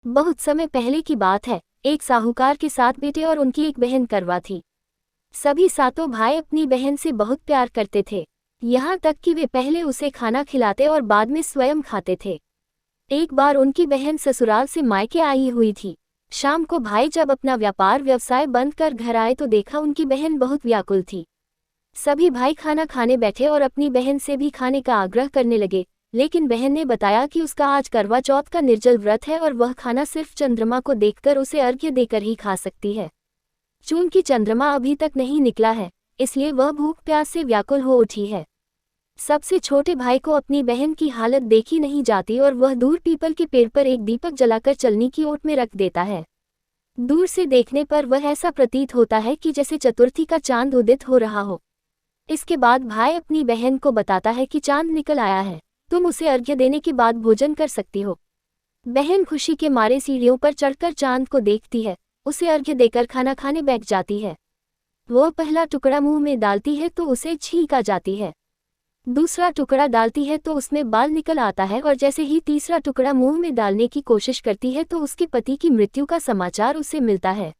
बहुत समय पहले की बात है। एक साहूकार के 7 बेटे और उनकी एक बहन करवा थी। सभी सातों भाई अपनी बहन से बहुत प्यार करते थे, यहाँ तक कि वे पहले उसे खाना खिलाते और बाद में स्वयं खाते थे। एक बार उनकी बहन ससुराल से मायके आई हुई थी। शाम को भाई जब अपना व्यापार व्यवसाय बंद कर घर आए तो देखा उनकी बहन बहुत व्याकुल थी। सभी भाई खाना खाने बैठे और अपनी बहन से भी खाने का आग्रह करने लगे, लेकिन बहन ने बताया कि उसका आज करवा चौथ का निर्जल व्रत है और वह खाना सिर्फ चंद्रमा को देखकर उसे अर्घ्य देकर ही खा सकती है। चूंकि चंद्रमा अभी तक नहीं निकला है, इसलिए वह भूख प्यास से व्याकुल हो उठी है। सबसे छोटे भाई को अपनी बहन की हालत देखी नहीं जाती और वह दूर पीपल के पेड़ पर एक दीपक जलाकर चलनी की ओट में रख देता है। दूर से देखने पर वह ऐसा प्रतीत होता है कि जैसे चतुर्थी का चांद उदित हो रहा हो। इसके बाद भाई अपनी बहन को बताता है कि चांद निकल आया है, तुम उसे अर्घ्य देने के बाद भोजन कर सकती हो। बहन खुशी के मारे सीढ़ियों पर चढ़कर चांद को देखती है, उसे अर्घ्य देकर खाना खाने बैठ जाती है। वो पहला टुकड़ा मुंह में डालती है तो उसे छींक आ जाती है। दूसरा टुकड़ा डालती है तो उसमें बाल निकल आता है और जैसे ही तीसरा टुकड़ा मुंह में डालने की कोशिश करती है तो उसके पति की मृत्यु का समाचार उसे मिलता है।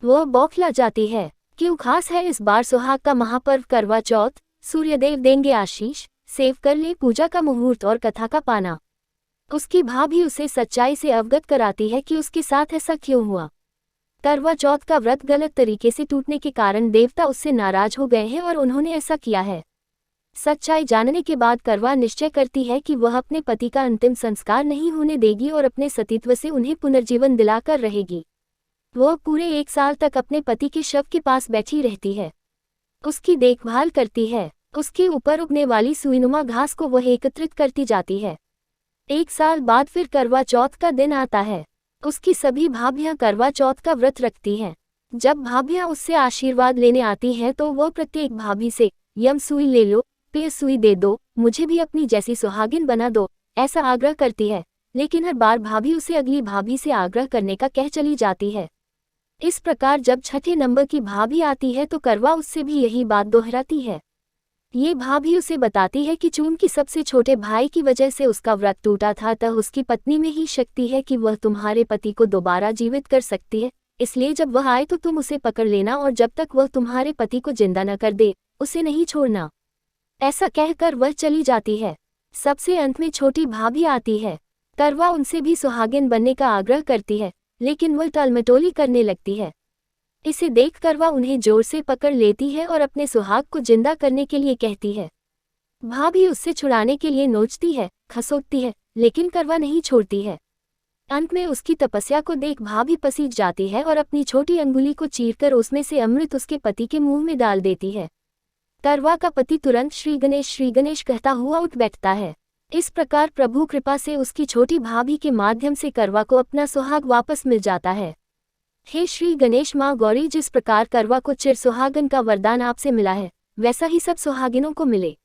वो बौखला जाती है। क्यों खास है इस बार सुहाग का महापर्व करवा चौथ? सूर्यदेव देंगे आशीष, सेव कर ले पूजा का मुहूर्त और कथा का पाना। उसकी भाभी उसे सच्चाई से अवगत कराती है कि उसके साथ ऐसा क्यों हुआ। करवा चौथ का व्रत गलत तरीके से टूटने के कारण देवता उससे नाराज हो गए हैं और उन्होंने ऐसा किया है। सच्चाई जानने के बाद करवा निश्चय करती है कि वह अपने पति का अंतिम संस्कार नहीं होने देगी और अपने सतीत्व से उन्हें पुनर्जीवन दिलाकर रहेगी। वह पूरे 1 साल तक अपने पति के शव के पास बैठी रहती है, उसकी देखभाल करती है। उसके ऊपर उगने वाली सुईनुमा घास को वह एकत्रित करती जाती है। 1 साल बाद फिर करवा चौथ का दिन आता है। उसकी सभी भाभियां करवा चौथ का व्रत रखती हैं। जब भाभियां उससे आशीर्वाद लेने आती हैं तो वह प्रत्येक भाभी से यम सुई ले लो, पे सुई दे दो, मुझे भी अपनी जैसी सुहागिन बना दो, ऐसा आग्रह करती है। लेकिन हर बार भाभी उसे अगली भाभी से आग्रह करने का कह चली जाती है। इस प्रकार जब छठे नंबर की भाभी आती है तो करवा उससे भी यही बात दोहराती है। ये भाभी उसे बताती है कि चूंकि सबसे छोटे भाई की वजह से उसका व्रत टूटा था, तब उसकी पत्नी में ही शक्ति है कि वह तुम्हारे पति को दोबारा जीवित कर सकती है, इसलिए जब वह आए तो तुम उसे पकड़ लेना और जब तक वह तुम्हारे पति को जिंदा न कर दे, उसे नहीं छोड़ना। ऐसा कहकर वह चली जाती है। सबसे अंत में छोटी भाभी आती है। करवा उनसे भी सुहागिन बनने का आग्रह करती है, लेकिन वह टालमटोली करने लगती है। इसे देखकर वह उन्हें जोर से पकड़ लेती है और अपने सुहाग को जिंदा करने के लिए कहती है। भाभी उससे छुड़ाने के लिए नोचती है, खसोटती है, लेकिन करवा नहीं छोड़ती है। अंत में उसकी तपस्या को देख भाभी पसीज जाती है और अपनी छोटी अंगुली को चीरकर उसमें से अमृत उसके पति के मुंह में डाल देती है। करवा का पति तुरंत श्री गणेश कहता हुआ उठ बैठता है। इस प्रकार प्रभु कृपा से उसकी छोटी भाभी के माध्यम से करवा को अपना सुहाग वापस मिल जाता है। हे श्री गणेश माँ गौरी, जिस प्रकार करवा को चिर सुहागन का वरदान आपसे मिला है, वैसा ही सब सुहागिनों को मिले।